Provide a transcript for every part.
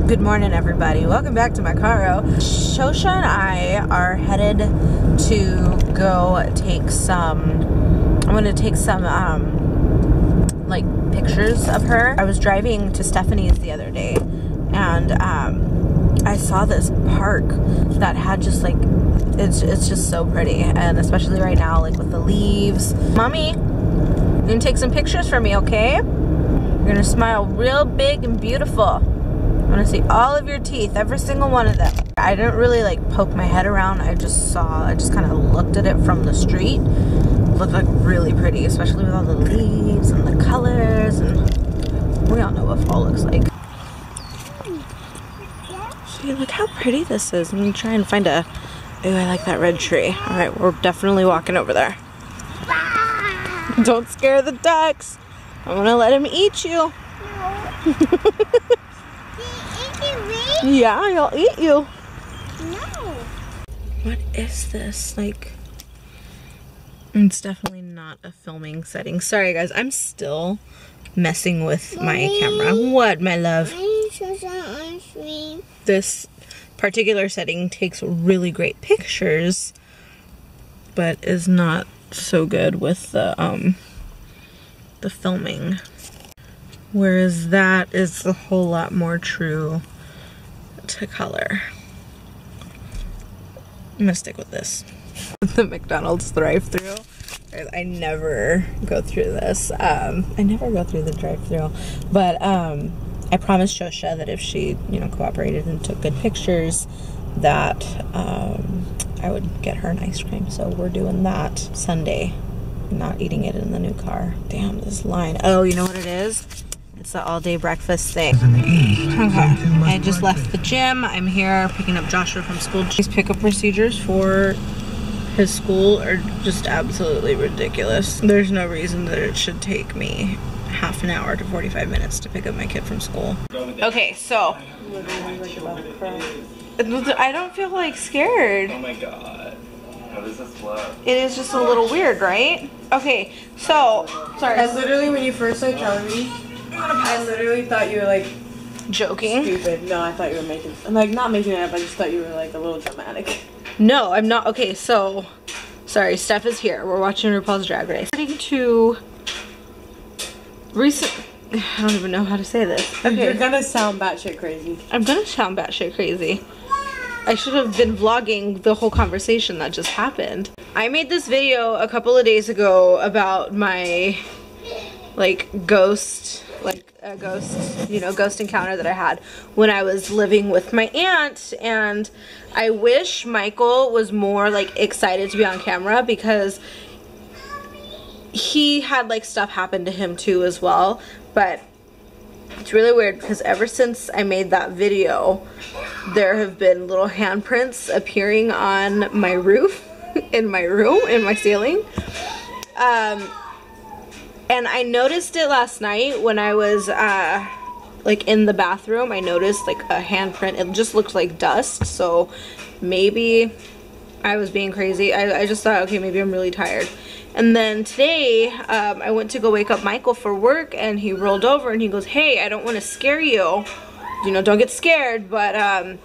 Good morning, everybody. Welcome back to my car. Shosha and I are headed to go take some, I'm going to take some, like, pictures of her. I was driving to Stephanie's the other day, and, I saw this park that had just, like, it's just so pretty, and especially right now, like, with the leaves. Mommy, you're going to take some pictures for me, okay? You're going to smile real big and beautiful. I want to see all of your teeth, every single one of them. I didn't really like poke my head around. I just kind of looked at it from the street. It looked like really pretty, especially with all the leaves and the colors, and we all know what fall looks like. See, look how pretty this is. I'm gonna try and find a, ooh, I like that red tree. All right, we're definitely walking over there. Don't scare the ducks. I'm gonna let him eat you. No. Yeah, I'll eat you. No. What is this? Like, it's definitely not a filming setting. Sorry, guys. I'm still messing with my camera. What, my love? This particular setting takes really great pictures, but is not so good with the filming. Whereas that is a whole lot more true to color. I'm gonna stick with this. The McDonald's drive-thru. I never go through this. I never go through the drive-thru, but I promised Shosha that if she, you know, cooperated and took good pictures, that I would get her an ice cream. So we're doing that Sunday. Not eating it in the new car. Damn, this line. Oh, you know what it is? It's the all-day breakfast thing. Okay, I just left the gym. I'm here picking up Joshua from school. These pickup procedures for his school are just absolutely ridiculous. There's no reason that it should take me half an hour to 45 minutes to pick up my kid from school. Okay, so I don't feel like scared. Oh my god. How does this look? It is just a little weird, right? Okay, so sorry. I literally, when you first started telling me, I literally thought you were like joking. Stupid. No, I thought you were making, like, not making it up. I just thought you were like a little dramatic. No, I'm not. Okay, so sorry. Steph is here. We're watching RuPaul's Drag Race. According to I don't even know how to say this. Okay, you're gonna sound batshit crazy. I'm gonna sound batshit crazy. I should have been vlogging the whole conversation that just happened. I made this video a couple of days ago about my like ghost encounter that I had when I was living with my aunt, and I wish Michael was more like excited to be on camera because he had like stuff happen to him too as well. But it's really weird because ever since I made that video, there have been little handprints appearing on my roof in my room, in my ceiling. And I noticed it last night when I was like in the bathroom. I noticed like a handprint. It just looked like dust, so maybe I was being crazy. I just thought, okay, maybe I'm really tired. And then today, I went to go wake up Michael for work, and he rolled over and he goes, hey, I don't want to scare you. You know, don't get scared, but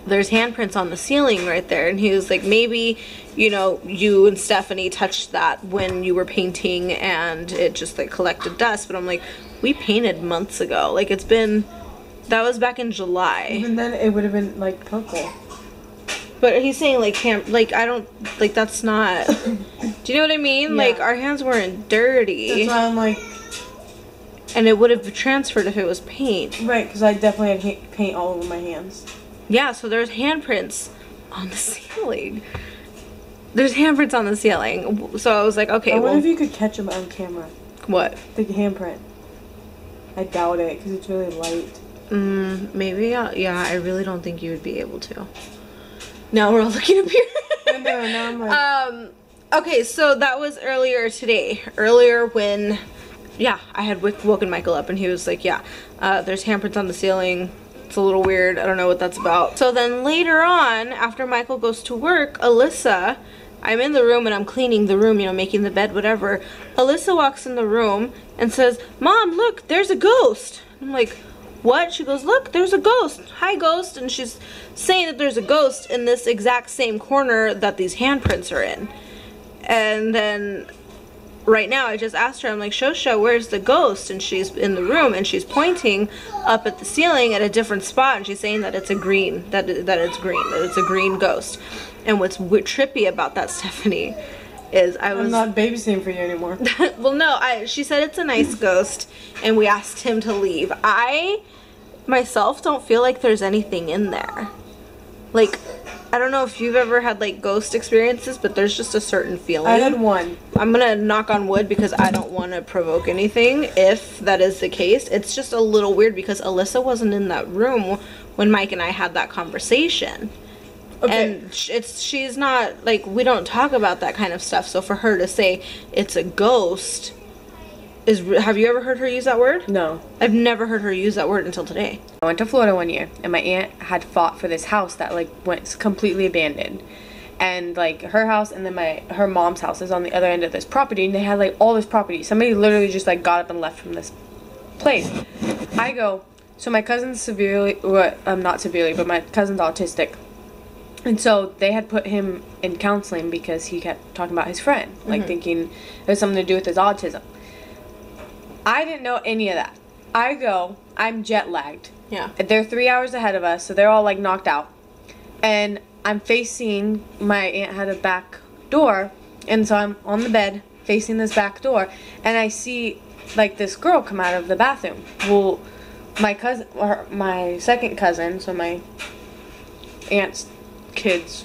there's handprints on the ceiling right there. And he was like, maybe, you know, you and Stephanie touched that when you were painting and it just like collected dust. But I'm like, we painted months ago. Like, it's been, that was back in July. Even then it would have been like purple. But he's saying like, I don't, like, that's not, do you know what I mean? Yeah. Like, our hands weren't dirty. That's why I'm like. And it would have transferred if it was paint. Right, because I definitely had paint all over my hands. Yeah, so there's handprints on the ceiling. There's handprints on the ceiling. So I was like, okay, I wonder if you could catch them on camera. What? The handprint. I doubt it, because it's really light. Maybe, yeah, I really don't think you would be able to. Now we're all looking up here. I know, now I'm like. Okay, so that was earlier today. Earlier when, yeah, I had woken Michael up and he was like, yeah, there's handprints on the ceiling. It's a little weird. I don't know what that's about. So then later on, after Michael goes to work, Alyssa, I'm in the room and I'm cleaning the room, you know, making the bed, whatever. Alyssa walks in the room and says, Mom, look, there's a ghost. I'm like, what? She goes, look, there's a ghost. Hi, ghost. And she's saying that there's a ghost in this exact same corner that these handprints are in. And then right now I just asked her, I'm like, Xosha, where's the ghost? And she's in the room and she's pointing up at the ceiling at a different spot, and she's saying that it's a green, that it's a green ghost. And what's trippy about that, Stephanie, is I'm not babysitting for you anymore. well, no, she said it's a nice ghost, and we asked him to leave. I myself don't feel like there's anything in there. Like, I don't know if you've ever had like ghost experiences, but there's just a certain feeling. I had one. I'm gonna knock on wood because I don't want to provoke anything if that is the case. It's just a little weird because Alyssa wasn't in that room when Mike and I had that conversation. Okay. And she's not, like, we don't talk about that kind of stuff, so for her to say it's a ghost is, have you ever heard her use that word? No. I've never heard her use that word until today. I went to Florida one year, and my aunt had fought for this house that, like, went completely abandoned. And, like, her house and then her mom's house is on the other end of this property, and they had, like, all this property. Somebody literally just, like, got up and left from this place. I go, so my cousin's severely, well, not severely, but my cousin's autistic. And so they had put him in counseling because he kept talking about his friend, like thinking it was something to do with his autism. I didn't know any of that. I go, I'm jet lagged. Yeah. They're 3 hours ahead of us, so they're all like knocked out. And I'm facing, my aunt had a back door, and so I'm on the bed facing this back door, and I see like this girl come out of the bathroom. Well, my cousin, or my second cousin, so my aunt's kids,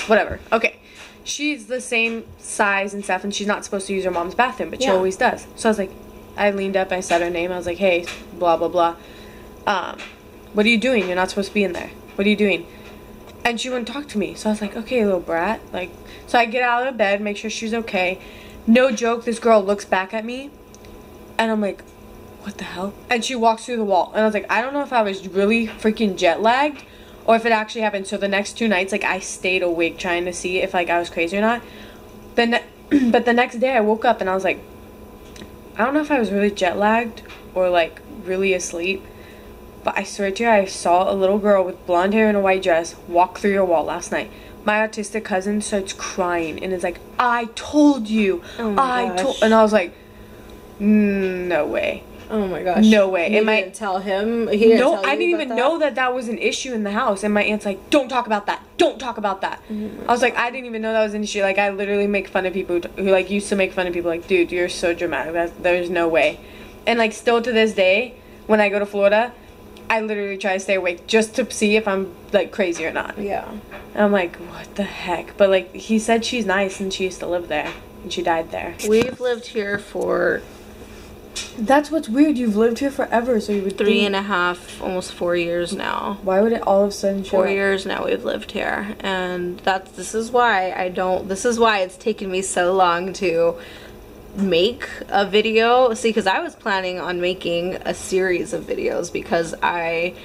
whatever, okay, she's the same size and stuff, and she's not supposed to use her mom's bathroom, but she always does. So I was like, I leaned up, I said her name, I was like, hey, blah blah blah, what are you doing? You're not supposed to be in there. What are you doing? And she wouldn't talk to me. So I was like, okay, little brat. Like, so I get out of bed, make sure she's okay. No joke, this girl looks back at me, and I'm like, what the hell? And she walks through the wall, and I was like, I don't know if I was really freaking jet lagged or if it actually happened. So the next 2 nights, like, I stayed awake trying to see if, like, I was crazy or not. But the next day I woke up and I was like, I don't know if I was really jet lagged or, like, really asleep, but I swear to you, I saw a little girl with blonde hair and a white dress walk through your wall last night. My autistic cousin starts crying and is like, I told you. Oh my gosh. And I was like, no way. Oh my gosh. No way. You didn't tell him? He didn't tell you I didn't even about know that was an issue in the house. And my aunt's like, don't talk about that. Don't talk about that. I was like, I didn't even know that was an issue. Like, I literally make fun of people who like, used to make fun of people. Like, dude, you're so dramatic. There's no way. And, like, still to this day, when I go to Florida, I literally try to stay awake just to see if I'm, like, crazy or not. Yeah. And I'm like, what the heck? But, like, he said she's nice and she used to live there. And she died there. We've lived here for... That's what's weird. You've lived here forever, so you would 3.5, almost 4 years now. Why would it all of a sudden show 4 up? years now we've lived here, and this is why it's taken me so long to make a video. See, because I was planning on making a series of videos because I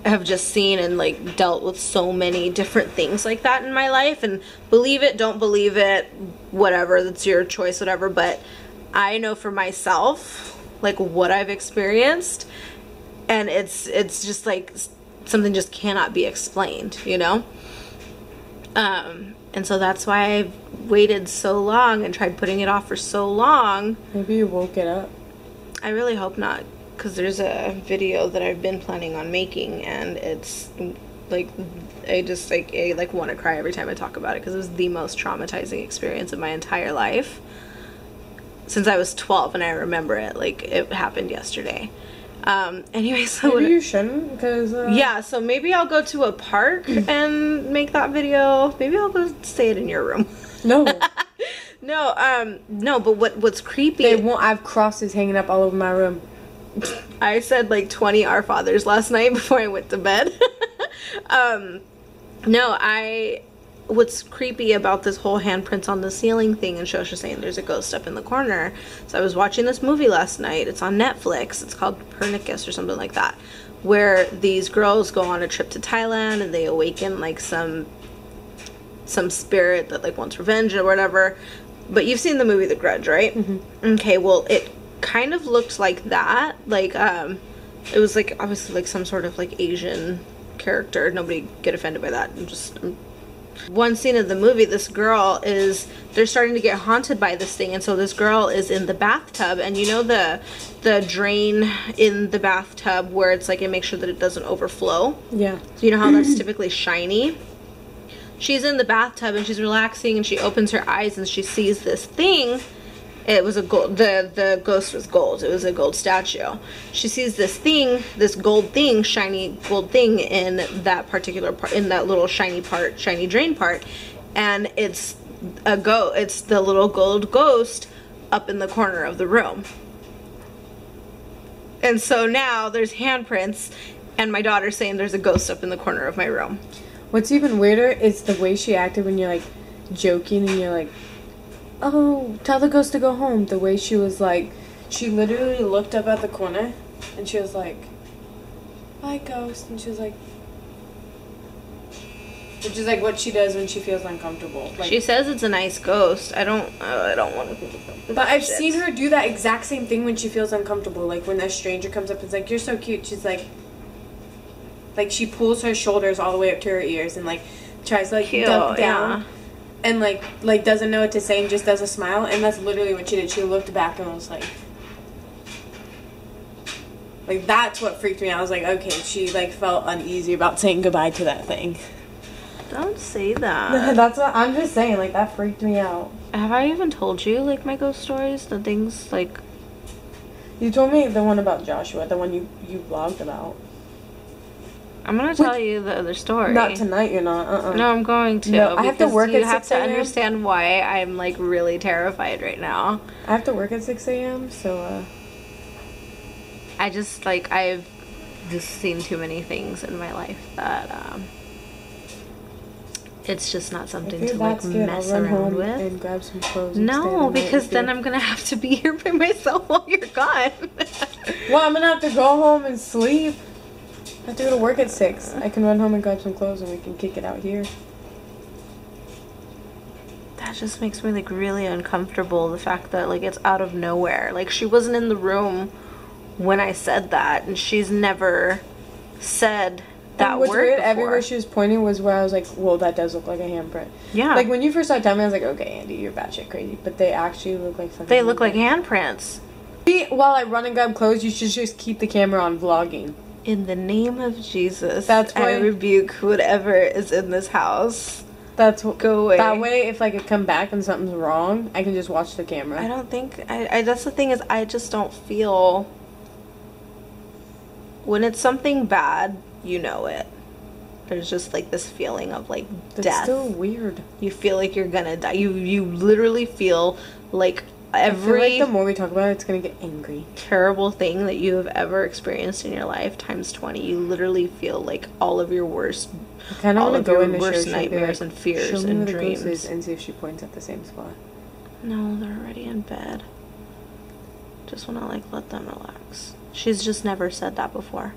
have just seen and, like, dealt with so many different things like that in my life, and believe it, don't believe it, whatever, that's your choice, whatever, but I know for myself, like, what I've experienced, and it's just, like, something just cannot be explained, you know? And so that's why I've waited so long and tried putting it off for so long. Maybe you woke it up. I really hope not, because there's a video that I've been planning on making, and it's, like, I want to cry every time I talk about it, because it was the most traumatizing experience of my entire life. Since I was 12, and I remember it like it happened yesterday. Anyway, so maybe you shouldn't, because yeah, so maybe I'll go to a park and make that video. Maybe I'll go say it in your room. No. No, but what's creepy? They won't. I have crosses hanging up all over my room. I said like 20 Our Fathers last night before I went to bed. What's creepy about this whole handprints on the ceiling thing, and Xosha saying there's a ghost up in the corner. So I was watching this movie last night. It's on Netflix. It's called Pernicus or something like that, where these girls go on a trip to Thailand and they awaken like some spirit that like wants revenge or whatever. But you've seen the movie The Grudge, right? Mm-hmm. Okay, well, it kind of looked like that. Like It was like obviously like some sort of like Asian character. Nobody get offended by that. One scene of the movie, they're starting to get haunted by this thing, and so this girl is in the bathtub, and you know the drain in the bathtub where it's like it makes sure that it doesn't overflow. Yeah. So you know how that's typically shiny. She's in the bathtub and she's relaxing, and she opens her eyes and she sees this thing. It was a gold. The ghost was gold. It was a gold statue. She sees this thing, this gold thing, shiny gold thing in that particular part, in that little shiny drain part, and it's It's the little gold ghost up in the corner of the room. And so now there's handprints, and my daughter's saying there's a ghost up in the corner of my room. What's even weirder is the way she acted when you're like joking and you're like, oh, tell the ghost to go home. The way she was like, she literally looked up at the corner and she was like, bye ghost. And she was like, which is like what she does when she feels uncomfortable. Like, she says it's a nice ghost. I don't want to think of it. But I've seen her do that exact same thing when she feels uncomfortable. Like when a stranger comes up and is like, you're so cute. She's like she pulls her shoulders all the way up to her ears and like tries to like duck down. Yeah. And like doesn't know what to say and just does a smile, and that's literally what she did. She looked back and was like that's what freaked me out. I was like, okay, she like felt uneasy about saying goodbye to that thing. Don't say that. That's what I'm just saying. Like that freaked me out. Have I even told you like my ghost stories? The things like you told me the one about Joshua, the one you vlogged about. I'm gonna tell you the other story. Not tonight, you're not. No, I'm going to. No, I have to work at 6 a.m. You have to understand why I'm like really terrified right now. I have to work at 6 a.m. So I just like I've just seen too many things in my life that it's just not something to like mess around with. And grab some clothes. No, because then I'm gonna have to be here by myself while you're gone. Well, I'm gonna have to go home and sleep. I have to go to work at 6. I can run home and grab some clothes and we can kick it out here. That just makes me like really uncomfortable, the fact that like it's out of nowhere. Like she wasn't in the room when I said that, and she's never said that word weird, before. everywhere she was pointing was where I was like, well, that does look like a handprint. Yeah. Like when you first started telling me, I was like, okay, Andie, you're batshit crazy. But they actually look like fucking They look like handprints. While I run and grab clothes, you should just keep the camera on vlogging. In the name of Jesus, that's why I rebuke whatever is in this house. That's what. Go away. That way, if like I come back and something's wrong, I can just watch the camera. I don't think I that's the thing is I just don't feel when it's something bad, you know it. There's just like this feeling of like That's death. still weird. You feel like you're gonna die. You literally feel like every I feel like the more we talk about it, it's gonna get angry. terrible thing that you have ever experienced in your life times 20. You literally feel like all of your worst, I kind of all want of to go your into worst Xoxox nightmares like, and fears show me and where the ghost dreams. is and see if she points at the same spot. No, they're already in bed. Just want to like let them relax. She's just never said that before.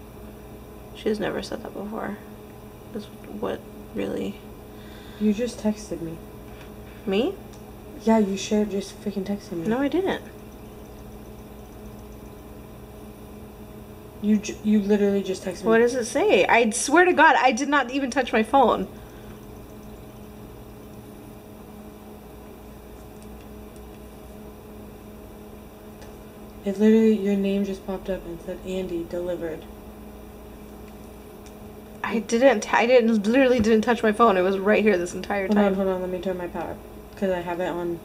She's never said that before. That's what really. You just texted me. Me? Yeah, you should just freaking texted me. No, I didn't. You literally just texted me. What does it say? I swear to God, I did not even touch my phone. It literally, your name just popped up and said Andie delivered. I literally didn't touch my phone. It was right here this entire time. Hold on, let me turn my power. Because I have it on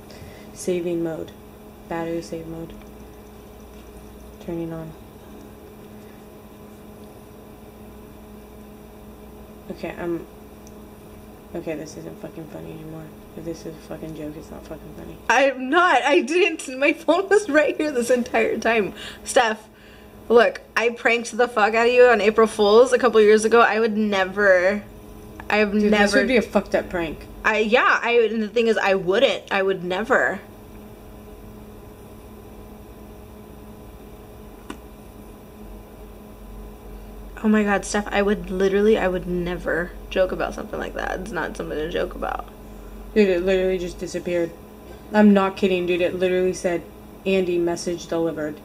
saving mode. Battery save mode. Turning on. Okay, this isn't fucking funny anymore. If this is a fucking joke, it's not fucking funny. I'm not. I didn't. My phone was right here this entire time. Steph, look, I pranked the fuck out of you on April Fool's a couple years ago. I would never. Dude, this would be a fucked up prank. And the thing is, I would never. Oh my God, Steph, I would never joke about something like that. It's not something to joke about. Dude, it literally just disappeared. I'm not kidding, dude. It literally said, Andie, message delivered.